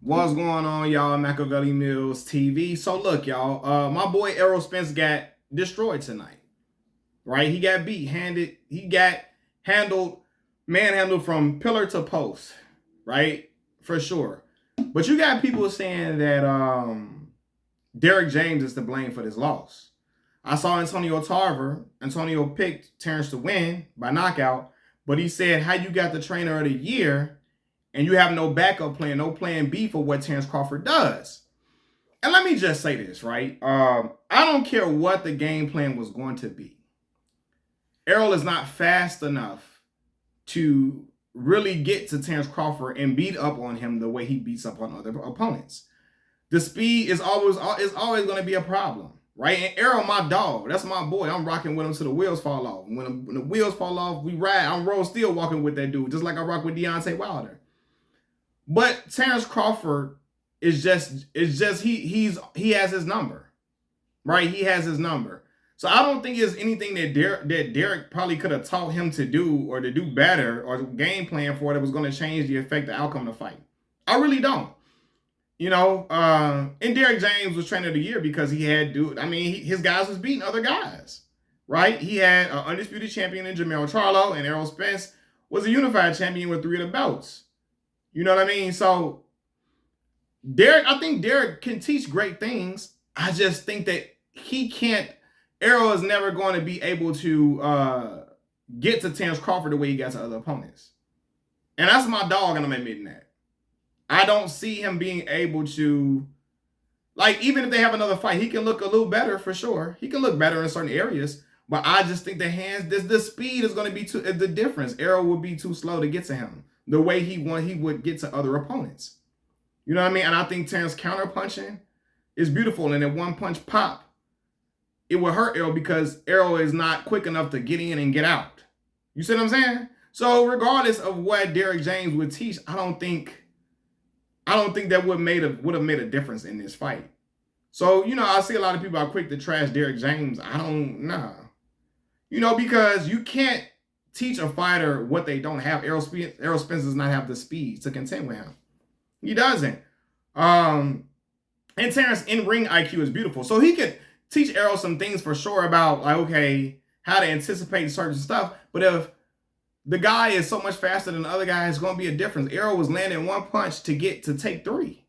What's going on, y'all? Machiavelli Mills TV. So look, y'all. My boy Errol Spence got destroyed tonight. Right? He got beat, handed. He got manhandled from pillar to post. Right? For sure. But you got people saying that Derrick James is to blame for this loss. I saw Antonio picked Terrence to win by knockout, but he said, "How you got the trainer of the year and you have no backup plan, no plan B for what Terrence Crawford does?" And let me just say this, right? I don't care what the game plan was going to be. Errol is not fast enough to really get to Terrence Crawford and beat up on him the way he beats up on other opponents. The speed is always going to be a problem, right? And Errol, my dog, that's my boy. I'm rocking with him till the wheels fall off. When the wheels fall off, we ride. I'm roll still walking with that dude, just like I rock with Deontay Wilder. But Terrence Crawford is just he has his number, right? He has his number. So I don't think there's anything that Derrick probably could have taught him to do or to do better or game plan for that was going to change the outcome of the fight. I really don't. And Derrick James was trainer of the year because he had his guys was beating other guys, right? He had an undisputed champion in Jamel Charlo, and Errol Spence was a unified champion with 3 of the belts. You know what I mean? So I think Derrick can teach great things. I just think that Errol is never going to be able to get to Terrence Crawford the way he got to other opponents. And that's my dog, and I'm admitting that. I don't see him being able to, even if they have another fight, he can look a little better for sure. He can look better in certain areas. But I just think the speed is going to be the difference. Errol would be too slow to get to him the way he would get to other opponents. You know what I mean? And I think Terrence counter punching is beautiful. And at one punch pop, it will hurt Errol because Errol is not quick enough to get in and get out. You see what I'm saying? So regardless of what Derrick James would teach, I don't think that would have made a difference in this fight. So, I see a lot of people are quick to trash Derrick James. I don't know. Because you can't teach a fighter what they don't have. Errol Spence does not have the speed to contend with him. He doesn't. And Terrence in-ring IQ is beautiful. So he could teach Errol some things for sure about, how to anticipate certain stuff. But if the guy is so much faster than the other guy, it's going to be a difference. Errol was landing one punch to take 3.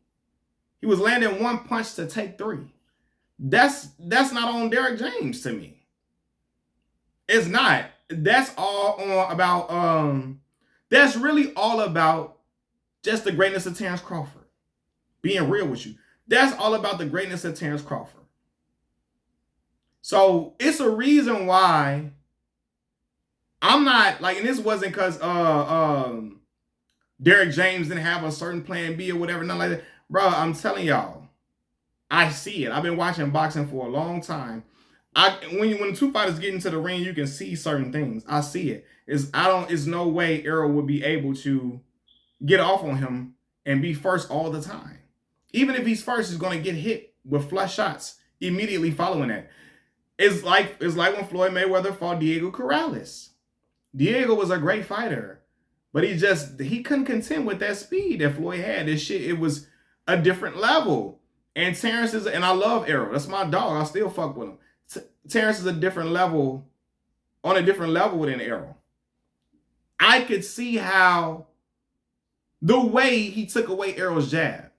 He was landing one punch to take 3. That's not on Derrick James to me. It's not. That's really all about just the greatness of Terrence Crawford. Being real with you. That's all about the greatness of Terrence Crawford. So it's a reason why I'm not and this wasn't because Derrick James didn't have a certain plan B or whatever, nothing like that. Bro, I'm telling y'all, I see it. I've been watching boxing for a long time. When the two fighters get into the ring, you can see certain things. I see it. It's no way Errol would be able to get off on him and be first all the time. Even if he's first, he's going to get hit with flush shots immediately following that. It's like when Floyd Mayweather fought Diego Corrales. Diego was a great fighter, but he couldn't contend with that speed that Floyd had. It was a different level. And Terrence and I love Errol. That's my dog. I still fuck with him. Terrence is on a different level than Errol. I could see how the way he took away Errol's jab.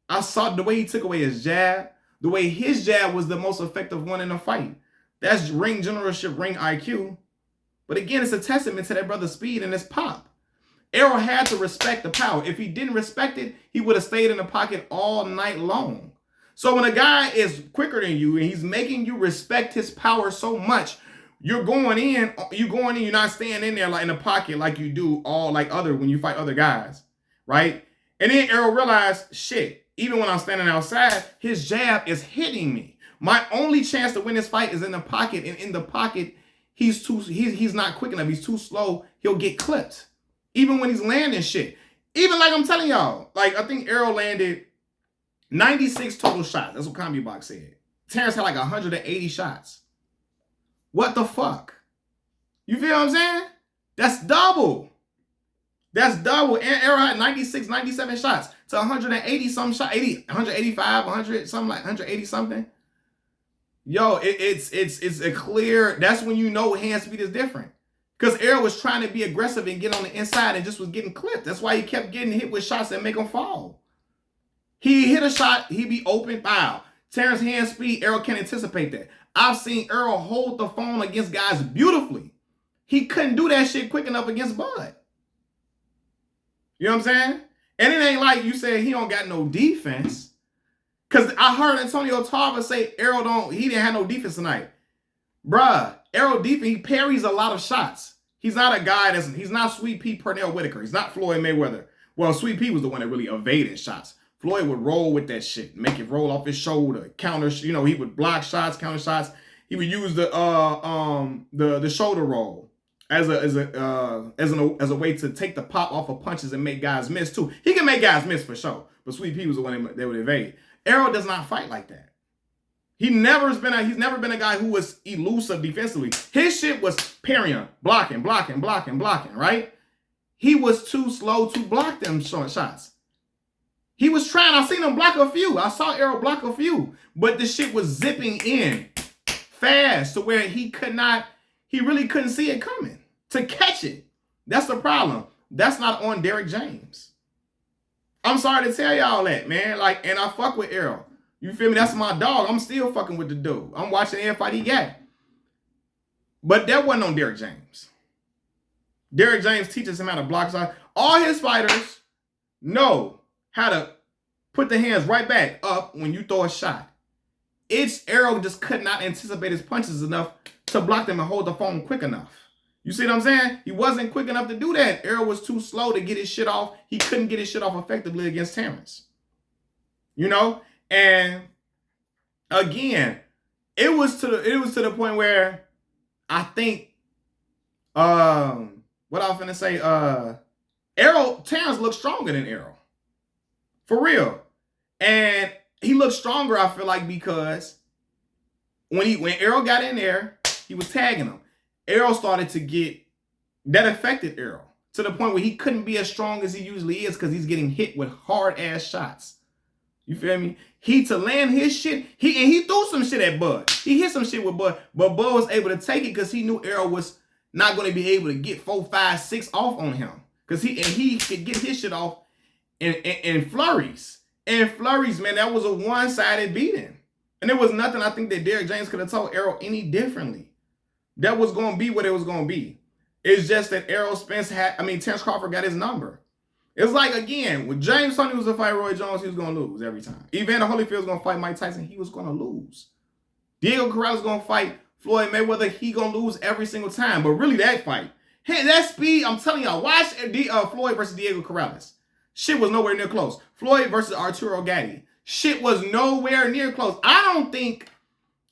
I saw the way he took away his jab, the way his jab was the most effective one in the fight. That's ring generalship, ring IQ. But again, it's a testament to that brother's speed and his pop. Errol had to respect the power. If he didn't respect it, he would have stayed in the pocket all night long. So when a guy is quicker than you and he's making you respect his power so much, you're going in, you're not staying in there in the pocket like you do when you fight other guys, right? And then Errol realized, shit, even when I'm standing outside, his jab is hitting me. My only chance to win this fight is in the pocket, and in the pocket, he's not quick enough. He's too slow. He'll get clipped. Even when he's landing shit. Even I'm telling y'all, I think Errol landed 96 total shots. That's what CompuBox said. Terrence had 180 shots. What the fuck? You feel what I'm saying? That's double. And Errol had 96, 97 shots. to 180 some shot, 185, 100 something, like 180 something. Yo, it's a clear. That's when you know hand speed is different. Because Errol was trying to be aggressive and get on the inside and just was getting clipped. That's why he kept getting hit with shots that make him fall. He hit a shot, he be open, foul. Terrence hand speed, Errol can't anticipate that. I've seen Errol hold the phone against guys beautifully. He couldn't do that shit quick enough against Bud. You know what I'm saying? And it ain't like you said he don't got no defense. Because I heard Antonio Tarver say Errol he didn't have no defense tonight. Bruh, Errol defense, he parries a lot of shots. He's not a guy he's not Sweet Pea Pernell Whitaker. He's not Floyd Mayweather. Well, Sweet Pea was the one that really evaded shots. Floyd would roll with that shit, make it roll off his shoulder, counter, he would block shots, counter shots. He would use the shoulder roll as a way to take the pop off of punches and make guys miss too. He can make guys miss for sure, but Sweet Pea was the one they would evade. Errol does not fight like that. He's never been a guy who was elusive defensively. His shit was parrying, blocking, right? He was too slow to block them short shots. He was trying. I seen him block a few. I saw Errol block a few, but the shit was zipping in fast to where he really couldn't see it coming to catch it. That's the problem. That's not on Derrick James. I'm sorry to tell y'all that, man. And I fuck with Errol. You feel me? That's my dog. I'm still fucking with the dude. I'm watching every fight he got. But that wasn't on Derrick James. Derrick James teaches him how to block shots. All his fighters know how to put the hands right back up when you throw a shot. Errol just could not anticipate his punches enough to block them and hold the phone quick enough. You see what I'm saying? He wasn't quick enough to do that. Errol was too slow to get his shit off. He couldn't get his shit off effectively against Terrence. And again, it was to the point where I think what I was finna say, Terrence looked stronger than Errol. For real. And he looked stronger, I feel like, because when Errol got in there, he was tagging him. Errol started to get, that affected Errol to the point where he couldn't be as strong as he usually is because he's getting hit with hard-ass shots. You feel me? To land his shit, he threw some shit at Bud. He hit some shit with Bud, but Bud was able to take it because he knew Errol was not going to be able to get 4, 5, 6 off on him. Because he could get his shit off in flurries. And flurries, man, that was a one-sided beating. And there was nothing I think that Derrick James could have told Errol any differently. That was going to be what it was going to be. It's just that Terrence Crawford got his number. It's like, again, when James Toney was to fight Roy Jones, he was going to lose every time. Evander Holyfield was going to fight Mike Tyson, he was going to lose. Diego Corrales was going to fight Floyd Mayweather, he going to lose every single time. But really, that fight, that speed, I'm telling y'all, watch Floyd versus Diego Corrales. Shit was nowhere near close. Floyd versus Arturo Gatti. Shit was nowhere near close. I don't think,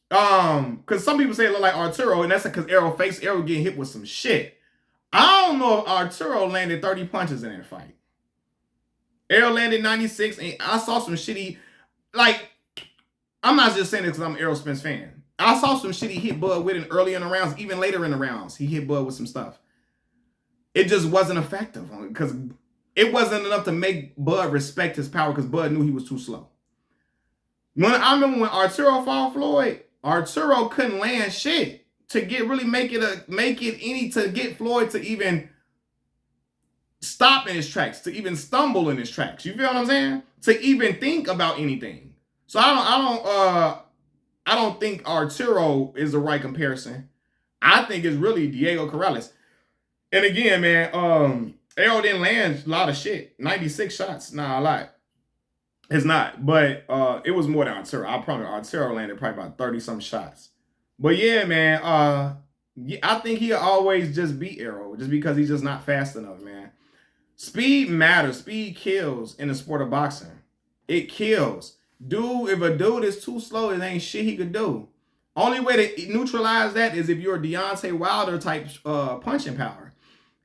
because some people say it looked like Arturo, and that's because Errol getting hit with some shit. I don't know if Arturo landed 30 punches in that fight. Errol landed 96, and I saw some shitty, I'm not just saying this because I'm an Errol Spence fan. I saw some shit he hit Bud with early in the rounds, even later in the rounds. He hit Bud with some stuff. It just wasn't effective because it wasn't enough to make Bud respect his power because Bud knew he was too slow. I remember when Arturo fought Floyd, Arturo couldn't land shit to get Floyd to even stop in his tracks, to even stumble in his tracks. You feel what I'm saying? To even think about anything. So I don't think Arturo is the right comparison. I think it's really Diego Corrales. And again, man, Errol didn't land a lot of shit. 96 shots, not a lot. It's not, but it was more than Arturo. I promise Arturo landed probably about 30-some shots. But yeah, man, I think he'll always just beat Errol just because he's just not fast enough, man. Speed matters. Speed kills in the sport of boxing. It kills. If a dude is too slow, it ain't shit he could do. Only way to neutralize that is if you're a Deontay Wilder type punching power.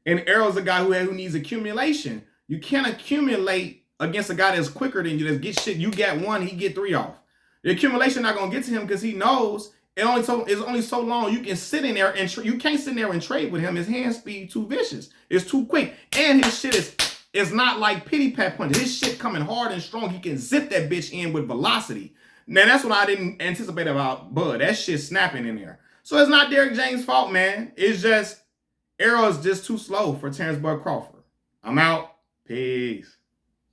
And Errol's a guy who needs accumulation. You can't accumulate against a guy that's quicker than you. That get shit. You get 1, he get 3 off. The accumulation not gonna get to him because he knows it's only so long you can sit in there and you can't sit in there and trade with him. His hand speed too vicious. It's too quick, and his shit is It's not like pity pat punch. His shit coming hard and strong. He can zip that bitch in with velocity. Now that's what I didn't anticipate about Bud. That shit snapping in there. So it's not Derrick James' fault, man. It's just Errol is just too slow for Terrence Bud Crawford. I'm out. Peace.